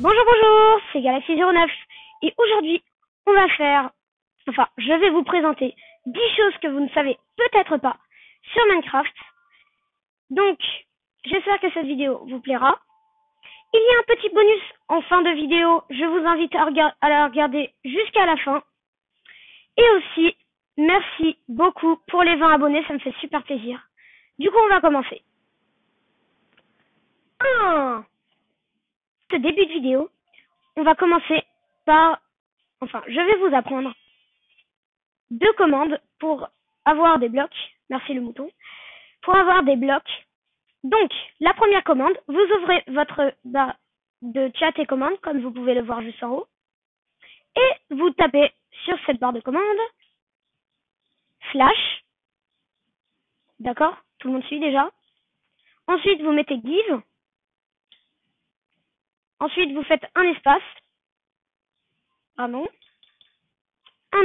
Bonjour, c'est Galaxy09 et aujourd'hui, je vais vous présenter 10 choses que vous ne savez peut-être pas sur Minecraft. Donc, j'espère que cette vidéo vous plaira. Il y a un petit bonus en fin de vidéo, je vous invite à la regarder jusqu'à la fin. Et aussi, merci beaucoup pour les 20 abonnés, ça me fait super plaisir. Du coup, on va commencer. Ce début de vidéo, on va commencer par... je vais vous apprendre 2 commandes pour avoir des blocs. Merci le mouton. Pour avoir des blocs. Donc, la première commande, vous ouvrez votre barre de chat et commande, comme vous pouvez le voir juste en haut. Et vous tapez sur cette barre de commande slash. D'accord? Tout le monde suit déjà? Ensuite, vous mettez give. Ensuite, vous faites un espace. Un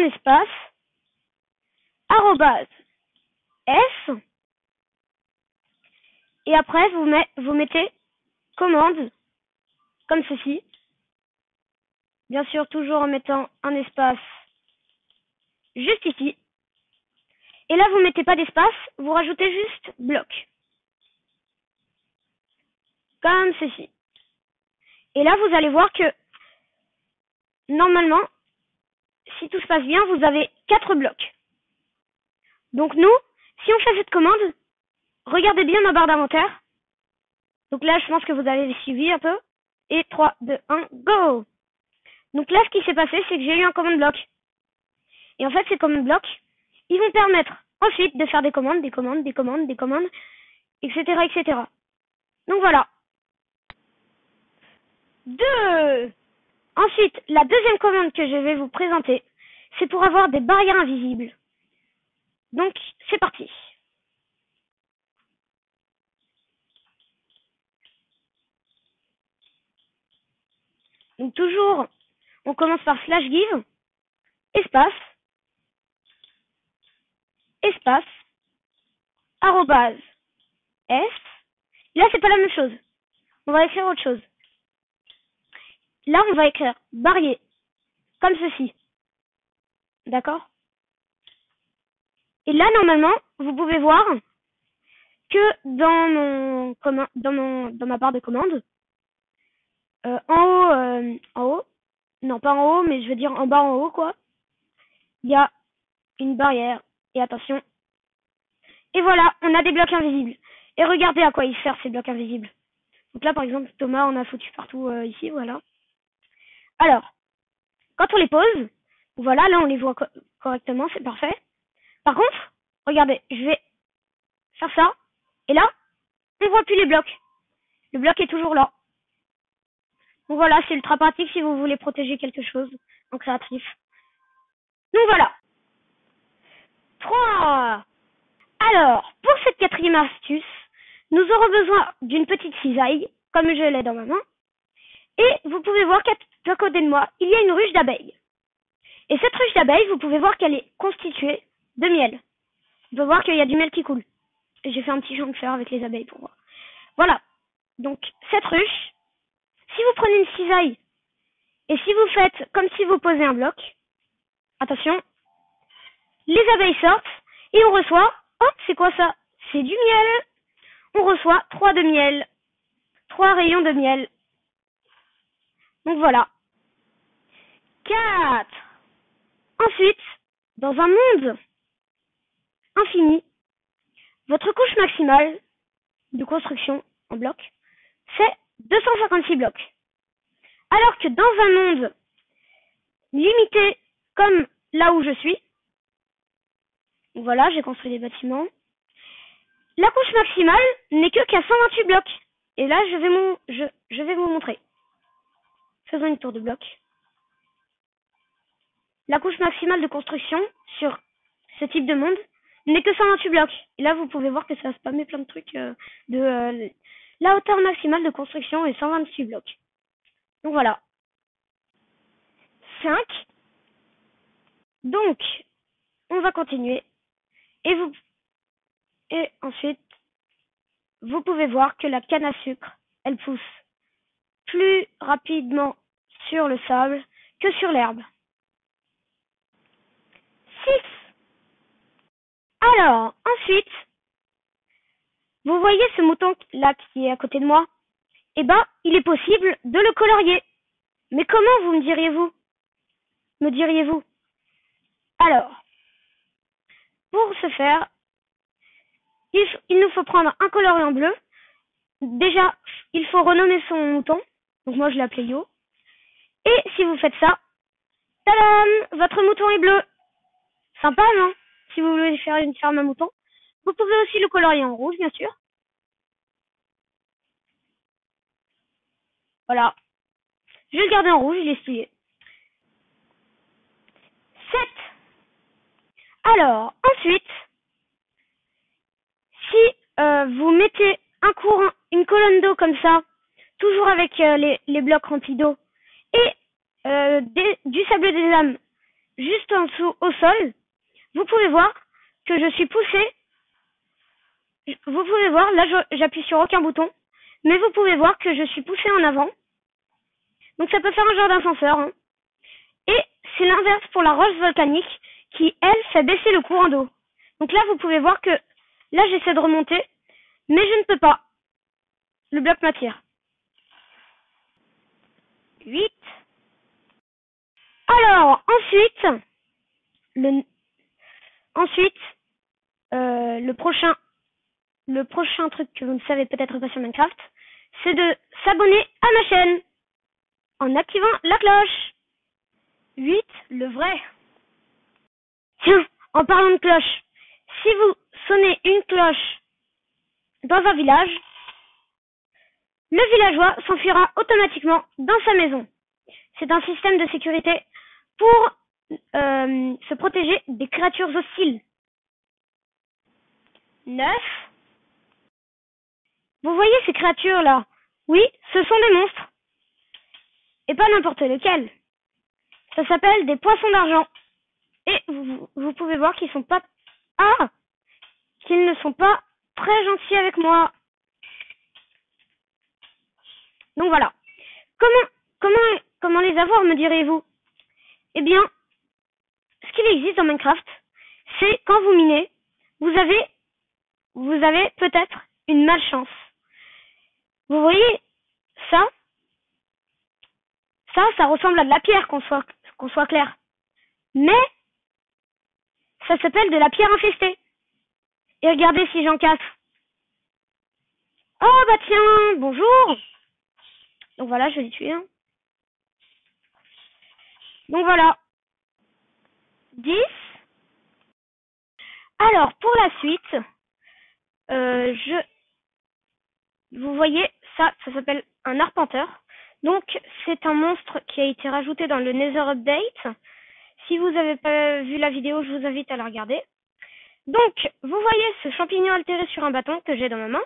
espace. Arrobase. S. Et après, vous mettez commande, comme ceci. Bien sûr, toujours en mettant un espace juste ici. Et là, vous mettez pas d'espace, vous rajoutez juste bloc. Comme ceci. Et là, vous allez voir que, normalement, si tout se passe bien, vous avez 4 blocs. Donc nous, si on fait cette commande, regardez bien ma barre d'inventaire. Donc là, je pense que vous avez suivi un peu. Et 3, 2, 1, go! Donc là, ce qui s'est passé, c'est que j'ai eu un command bloc. Et en fait, ces command blocs, ils vont permettre ensuite de faire des commandes, etc., etc. Donc voilà. 2. Ensuite, la deuxième commande que je vais vous présenter, c'est pour avoir des barrières invisibles. Donc, c'est parti. Donc toujours, on commence par slash give, espace, arrobase, s. Là, c'est pas la même chose. On va écrire autre chose. Là, on va écrire barrier, comme ceci. D'accord? Et là, normalement, vous pouvez voir que dans ma barre de commande, en haut, non pas en haut, mais je veux dire en bas en haut, quoi, il y a une barrière. Et attention. Et voilà, on a des blocs invisibles. Et regardez à quoi ils servent ces blocs invisibles. Donc là, par exemple, Thomas en a foutu partout ici, voilà. Alors, quand on les pose, voilà, là on les voit correctement, c'est parfait. Par contre, regardez, je vais faire ça, et là, on voit plus les blocs. Le bloc est toujours là. Donc voilà, c'est ultra pratique si vous voulez protéger quelque chose en créatif. Donc voilà. 3. Alors, pour cette 4e astuce, nous aurons besoin d'une petite cisaille, comme je l'ai dans ma main. Et vous pouvez voir qu'à côté de moi, il y a une ruche d'abeilles. Et cette ruche d'abeilles, vous pouvez voir qu'elle est constituée de miel. On peut voir qu'il y a du miel qui coule. Et j'ai fait un petit champ de fleurs avec les abeilles pour voir. Voilà. Donc, cette ruche, si vous prenez une cisaille, et si vous faites comme si vous posez un bloc, attention, les abeilles sortent, et on reçoit, oh, c'est quoi ça? C'est du miel. On reçoit 3 de miel. 3 rayons de miel. Donc voilà. 4. Ensuite, dans un monde infini, votre couche maximale de construction en bloc, c'est 256 blocs. Alors que dans un monde limité comme là où je suis, voilà, j'ai construit des bâtiments, la couche maximale n'est que qu'à 128 blocs. Et là, je vais vous montrer. Faisons une tour de bloc. La couche maximale de construction sur ce type de monde n'est que 128 blocs. Et là, vous pouvez voir que ça a spammé plein de trucs la hauteur maximale de construction est 128 blocs. Donc voilà. 5. Donc, on va continuer. Et ensuite, vous pouvez voir que la canne à sucre, elle pousse plus rapidement sur le sable que sur l'herbe. 6. Alors, ensuite, vous voyez ce mouton-là qui est à côté de moi? Eh ben, il est possible de le colorier. Mais comment, vous me diriez-vous? Alors, pour ce faire, il nous faut prendre un coloriant bleu. Déjà, il faut renommer son mouton. Donc moi, je l'ai appelé Yo. Et si vous faites ça, tadam, votre mouton est bleu. Sympa, non? Si vous voulez faire une ferme à mouton. Vous pouvez aussi le colorier en rouge, bien sûr. Voilà. Je vais le garder en rouge, il est stylé. 7. Alors, ensuite, si vous mettez un courant, une colonne d'eau comme ça, toujours avec les blocs remplis d'eau, et du sable des âmes juste en dessous au sol, vous pouvez voir que je suis poussé. Vous pouvez voir, là j'appuie sur aucun bouton, mais vous pouvez voir que je suis poussé en avant. Donc ça peut faire un genre d'ascenseur. Hein. Et c'est l'inverse pour la roche volcanique qui, elle, fait baisser le courant d'eau. Donc là, vous pouvez voir que là j'essaie de remonter, mais je ne peux pas. Le bloc m'attire. 8. Alors, ensuite, le prochain truc que vous ne savez peut-être pas sur Minecraft, c'est de s'abonner à ma chaîne en activant la cloche. 8. Le vrai. Tiens, en parlant de cloche, si vous sonnez une cloche dans un village, le villageois s'enfuira automatiquement dans sa maison. C'est un système de sécurité pour se protéger des créatures hostiles. 9. Vous voyez ces créatures-là? Oui, ce sont des monstres. Et pas n'importe lesquels. Ça s'appelle des poissons d'argent. Et vous pouvez voir qu'ils sont pas... qu'ils ne sont pas très gentils avec moi. Donc voilà. Comment les avoir, me direz-vous? Eh bien, ce qu'il existe dans Minecraft, c'est quand vous minez, vous avez peut-être une malchance. Vous voyez ça? Ça ressemble à de la pierre, qu'on soit clair. Mais ça s'appelle de la pierre infestée. Et regardez si j'en casse. Oh bah tiens, bonjour. Donc voilà, je l'ai tué. Hein. Donc voilà. 10. Alors, pour la suite, vous voyez, ça s'appelle un arpenteur. Donc, c'est un monstre qui a été rajouté dans le Nether Update. Si vous n'avez pas vu la vidéo, je vous invite à la regarder. Donc, vous voyez ce champignon altéré sur un bâton que j'ai dans ma main.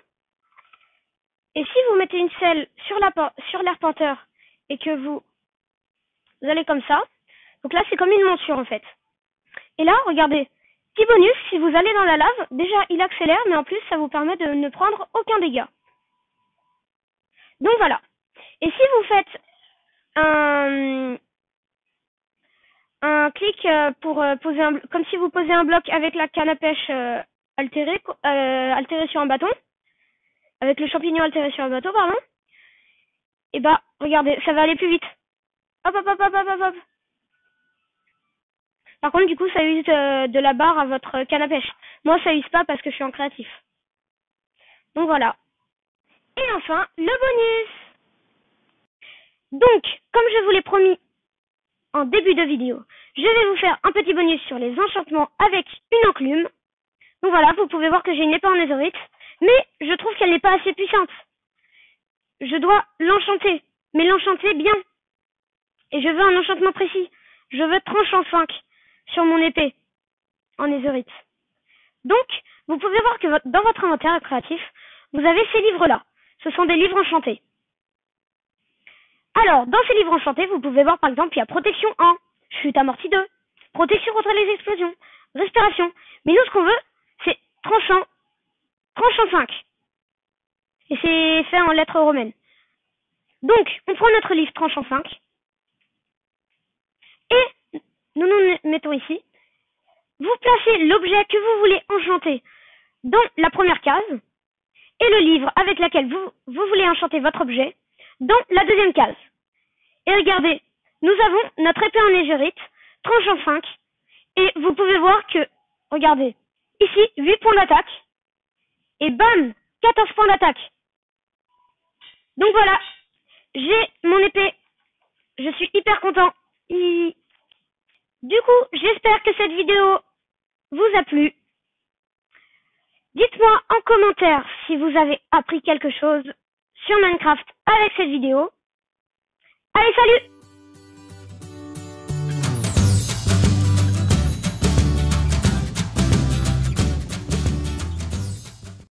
Et si vous mettez une selle sur l'arpenteur et que vous allez comme ça, donc là, c'est comme une monture en fait. Et là, regardez, petit bonus, si vous allez dans la lave, déjà, il accélère, mais en plus, ça vous permet de ne prendre aucun dégât. Donc voilà. Et si vous faites un clic pour poser comme si vous posez un bloc avec la canne à pêche altérée sur un bâton, avec le champignon altéré sur un bateau, pardon, et bah, regardez, ça va aller plus vite. Hop, hop, hop, hop, hop, hop. Par contre, du coup, ça use de la barre à votre canne à pêche. Moi, ça use pas parce que je suis en créatif. Donc voilà. Et enfin, le bonus. Donc, comme je vous l'ai promis en début de vidéo, je vais vous faire un petit bonus sur les enchantements avec une enclume. Donc voilà, vous pouvez voir que j'ai une épée en netherite, mais je trouve qu'elle n'est pas assez puissante. Je dois l'enchanter, mais l'enchanter bien. Et je veux un enchantement précis. Je veux tranchant 5 sur mon épée en netherite. Donc, vous pouvez voir que dans votre inventaire créatif, vous avez ces livres-là. Ce sont des livres enchantés. Alors, dans ces livres enchantés, vous pouvez voir par exemple, il y a protection 1, chute amortie 2, protection contre les explosions, respiration. Mais nous, ce qu'on veut, c'est tranchant 5. Et c'est fait en lettres romaines. Donc, on prend notre livre tranche en 5 et nous nous mettons ici. Vous placez l'objet que vous voulez enchanter dans la première case et le livre avec lequel vous voulez enchanter votre objet dans la deuxième case. Et regardez, nous avons notre épée en négérite, tranche en 5, et vous pouvez voir que, regardez, ici, 8 points d'attaque, et bam, 14 points d'attaque. Donc voilà, j'ai mon épée, je suis hyper content. Du coup, j'espère que cette vidéo vous a plu. Dites-moi en commentaire si vous avez appris quelque chose sur Minecraft avec cette vidéo. Allez, salut!